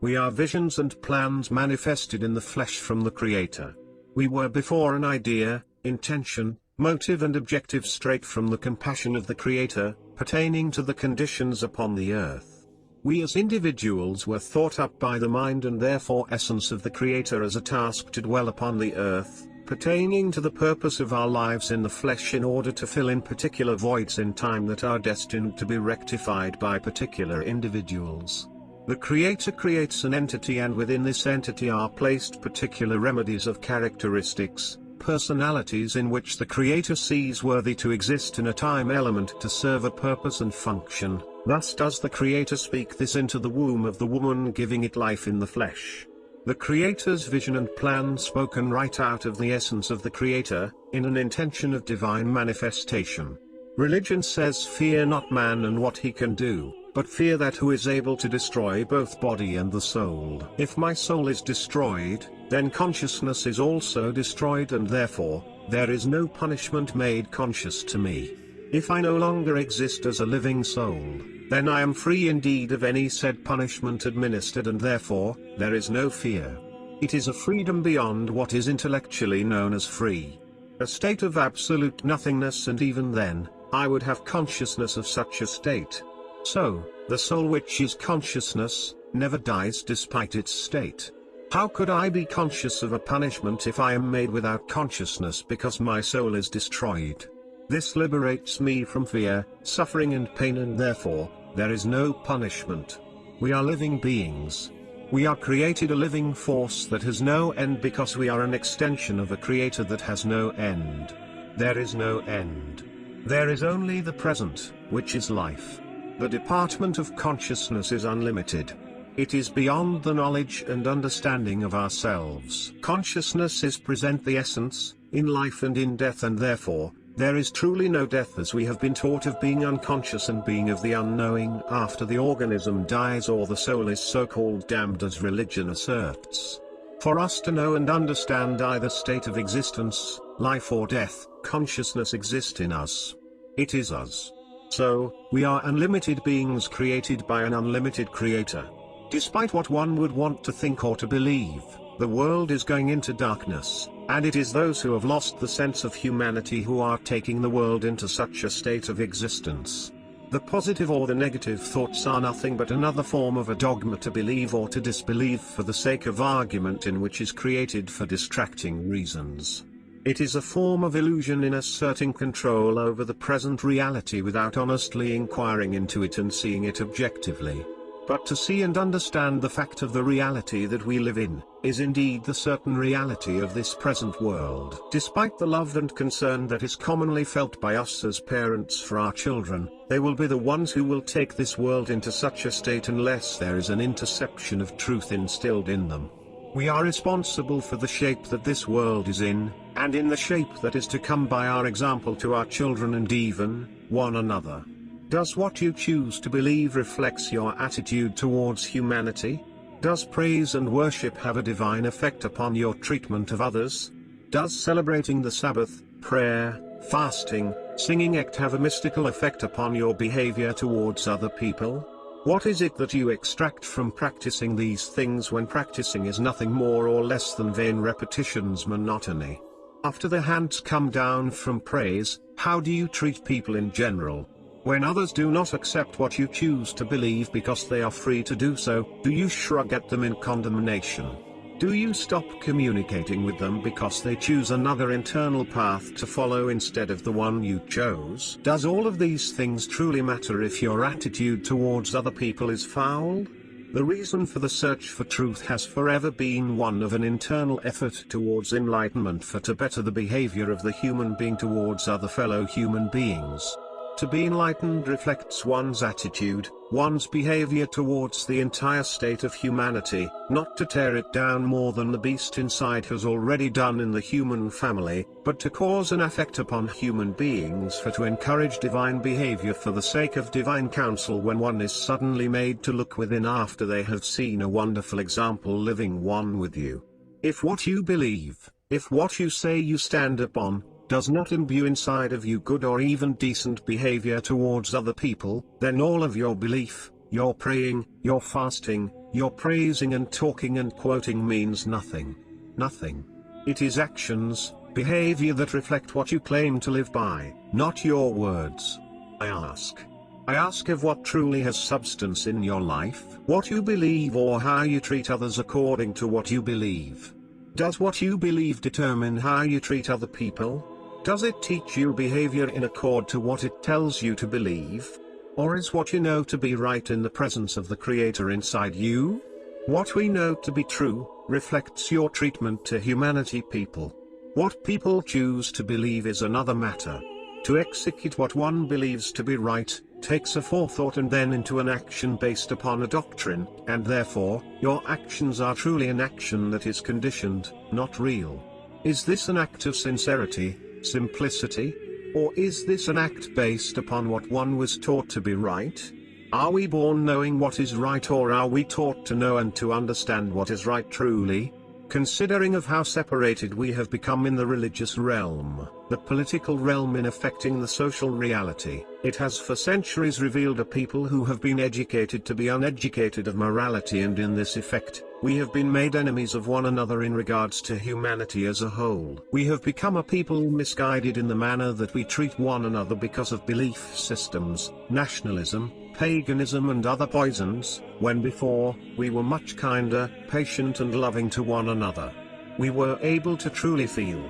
We are visions and plans manifested in the flesh from the Creator. We were before an idea, intention, motive and objective straight from the compassion of the Creator, pertaining to the conditions upon the earth. We as individuals were thought up by the mind and therefore essence of the Creator as a task to dwell upon the earth, pertaining to the purpose of our lives in the flesh in order to fill in particular voids in time that are destined to be rectified by particular individuals. The Creator creates an entity and within this entity are placed particular remedies of characteristics, personalities in which the Creator sees worthy to exist in a time element to serve a purpose and function. Thus does the Creator speak this into the womb of the woman, giving it life in the flesh. The Creator's vision and plan spoken right out of the essence of the Creator, in an intention of divine manifestation. Religion says fear not man and what he can do, but fear that who is able to destroy both body and the soul. If my soul is destroyed, then consciousness is also destroyed and therefore, there is no punishment made conscious to me. If I no longer exist as a living soul, then I am free indeed of any said punishment administered and therefore, there is no fear. It is a freedom beyond what is intellectually known as free. A state of absolute nothingness, and even then, I would have consciousness of such a state. So, the soul which is consciousness, never dies despite its state. How could I be conscious of a punishment if I am made without consciousness because my soul is destroyed? This liberates me from fear, suffering and pain, and therefore, there is no punishment. We are living beings. We are created a living force that has no end because we are an extension of a Creator that has no end. There is no end. There is only the present, which is life. The department of consciousness is unlimited. It is beyond the knowledge and understanding of ourselves. Consciousness is present the essence, in life and in death, and therefore, there is truly no death as we have been taught of being unconscious and being of the unknowing after the organism dies or the soul is so-called damned as religion asserts. For us to know and understand either state of existence, life or death, consciousness exists in us. It is us. So, we are unlimited beings created by an unlimited Creator. Despite what one would want to think or to believe, the world is going into darkness, and it is those who have lost the sense of humanity who are taking the world into such a state of existence. The positive or the negative thoughts are nothing but another form of a dogma to believe or to disbelieve for the sake of argument, in which is created for distracting reasons. It is a form of illusion in asserting control over the present reality without honestly inquiring into it and seeing it objectively. But to see and understand the fact of the reality that we live in, is indeed the certain reality of this present world. Despite the love and concern that is commonly felt by us as parents for our children, they will be the ones who will take this world into such a state unless there is an interception of truth instilled in them. We are responsible for the shape that this world is in, and in the shape that is to come by our example to our children and even one another. Does what you choose to believe reflects your attitude towards humanity? Does praise and worship have a divine effect upon your treatment of others? Does celebrating the Sabbath, prayer, fasting, singing act have a mystical effect upon your behavior towards other people? What is it that you extract from practicing these things when practicing is nothing more or less than vain repetitions, monotony? After the hands come down from praise, how do you treat people in general? When others do not accept what you choose to believe because they are free to do so, do you shrug at them in condemnation? Do you stop communicating with them because they choose another internal path to follow instead of the one you chose? Does all of these things truly matter if your attitude towards other people is foul? The reason for the search for truth has forever been one of an internal effort towards enlightenment, for to better the behavior of the human being towards other fellow human beings. To be enlightened reflects one's attitude, one's behavior towards the entire state of humanity, not to tear it down more than the beast inside has already done in the human family, but to cause an effect upon human beings, for to encourage divine behavior for the sake of divine counsel when one is suddenly made to look within after they have seen a wonderful example living one with you. If what you believe, if what you say you stand upon, does not imbue inside of you good or even decent behavior towards other people, then all of your belief, your praying, your fasting, Your praising and talking and quoting means nothing. Nothing. It is actions, behavior that reflect what you claim to live by, not your words. I ask of what truly has substance in your life, what you believe or how you treat others according to what you believe. Does what you believe determine how you treat other people? Does it teach you behavior in accord to what it tells you to believe? Or is what you know to be right in the presence of the Creator inside you? What we know to be true reflects your treatment to humanity people. What people choose to believe is another matter. To execute what one believes to be right takes a forethought and then into an action based upon a doctrine, and therefore, your actions are truly an action that is conditioned, not real. Is this an act of sincerity, simplicity? Or is this an act based upon what one was taught to be right? Are we born knowing what is right, or are we taught to know and to understand what is right truly? Considering of how separated we have become in the religious realm, the political realm in affecting the social reality, it has for centuries revealed a people who have been educated to be uneducated of morality, and in this effect, we have been made enemies of one another in regards to humanity as a whole. We have become a people misguided in the manner that we treat one another because of belief systems, nationalism, paganism and other poisons, when before, we were much kinder, patient and loving to one another. We were able to truly feel.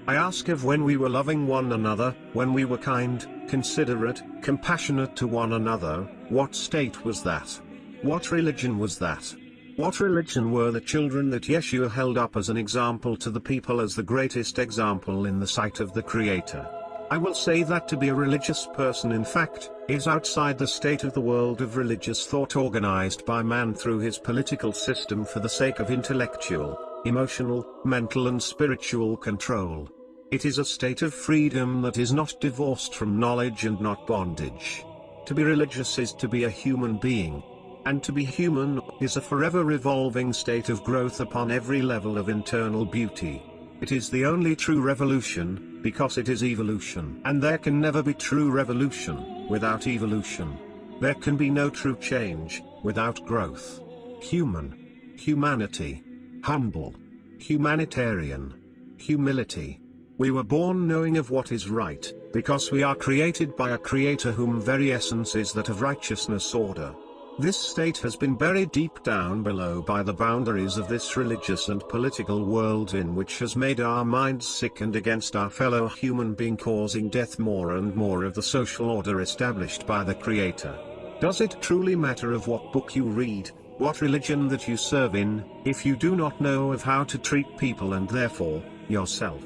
I ask of when we were loving one another, when we were kind, considerate, compassionate to one another, what state was that? What religion was that? What religion were the children that Yeshua held up as an example to the people, as the greatest example in the sight of the Creator? I will say that to be a religious person, in fact, is outside the state of the world of religious thought organized by man through his political system for the sake of intellectual, emotional, mental and spiritual control. It is a state of freedom that is not divorced from knowledge and not bondage. To be religious is to be a human being. And to be human is a forever revolving state of growth upon every level of internal beauty. It is the only true revolution, because it is evolution. And there can never be true revolution without evolution. There can be no true change without growth. Humanity, humble, humanitarian, humility. We were born knowing of what is right, because we are created by a Creator whom very essence is that of righteousness order. This state has been buried deep down below by the boundaries of this religious and political world, in which has made our minds sick and against our fellow human being, causing death more and more of the social order established by the Creator. Does it truly matter of what book you read, what religion that you serve in, if you do not know of how to treat people and therefore, yourself?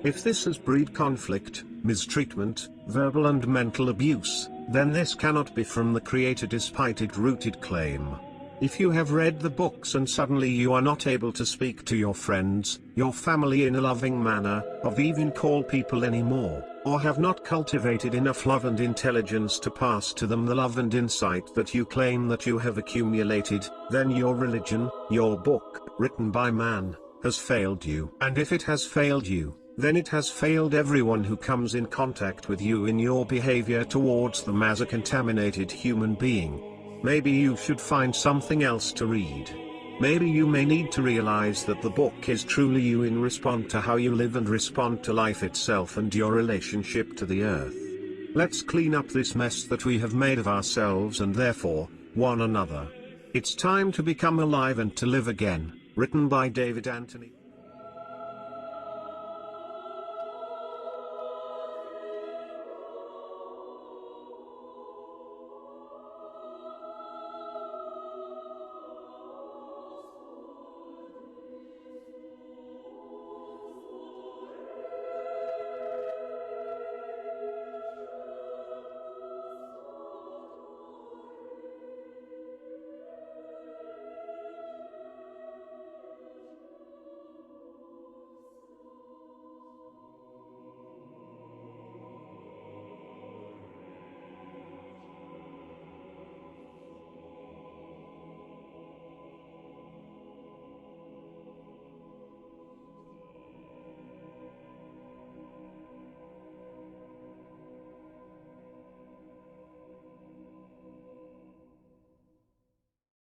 If this has breed conflict, mistreatment, verbal and mental abuse, then this cannot be from the Creator despite its rooted claim. If you have read the books and suddenly you are not able to speak to your friends, your family in a loving manner, or even call people anymore, or have not cultivated enough love and intelligence to pass to them the love and insight that you claim that you have accumulated, then your religion, your book, written by man, has failed you. And if it has failed you, then it has failed everyone who comes in contact with you in your behavior towards them as a contaminated human being. Maybe you should find something else to read. Maybe you may need to realize that the book is truly you in response to how you live and respond to life itself and your relationship to the earth. Let's clean up this mess that we have made of ourselves and therefore, one another. It's time to become alive and to live again. Written by David Anthony.